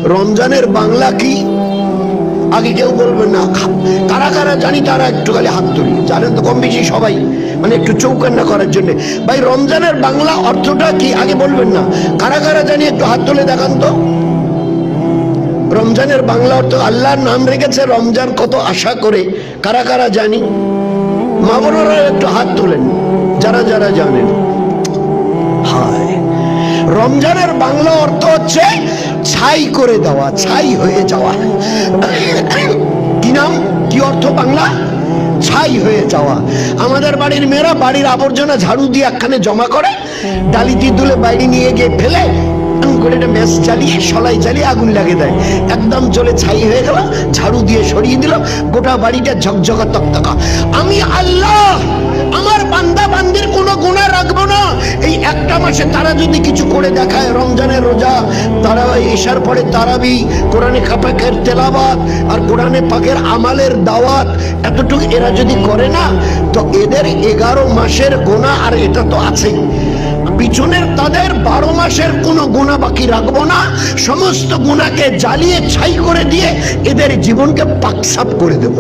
রমজানের বাংলা কি আগে কেউ বলবেন না? কারা কারা জানি তারা একটু খালি হাত তুলি। জানেন তো কম বেশি সবাই, মানে একটু চৌকান্না করার জন্য। ভাই রমজানের বাংলা অর্থটা কি আগে বলবেন না? কারা কারা জানি একটু হাত তুলে দেখান তো। রমজানের বাংলা অর্থ, আল্লাহর নাম রেখেছে রমজান কত আশা করে, কারা কারা জানি? মা বোনেরা একটু হাত তোলেন যারা যারা জানেন। হায়, রমজানের বাংলা অর্থ হচ্ছে ছাই করে দেওয়া, ছাই হয়ে যাওয়া। কি নাম, কি অর্থ বাংলা? ছাই হয়ে যাওয়া। আমাদের বাড়ির মেয়েরা বাড়ির আবর্জনা ঝাড়ু দিয়ে একখানে জমা করে, ডালিতে তুলে বাইরে নিয়ে গিয়ে ফেলে করে একটা ম্যাচ চালিয়ে সলাই চালিয়ে আগুন লাগিয়ে দেয়, একদম চলে ছাই হয়ে গেল। ঝাড়ু দিয়ে সরিয়ে দিল, গোটা বাড়িটা ঝকঝকা তকতকা। আমি আল্লাহ আমার বান্দা বান্দির কোনো গুনাহ রাখবো না। এই একটা মাসে তারা যদি কিছু করে দেখায়, রমজানের রোজা, তারা ঈশার পরে তারাবি, কোরআনে পাকের তেলাওয়াত আর কোরআনে পাকের আমালের দাওয়াত, এতটুকু এরা যদি করে না, তো এদের 11 মাসের গুনাহ আর এটা তো আছেই, পিছনের তাদের 12 মাসের কোনো গুনাহ বাকি রাখবো না। সমস্ত গুনাহকে জ্বালিয়ে ছাই করে দিয়ে এদের জীবনকে পাকসাপ করে দেব।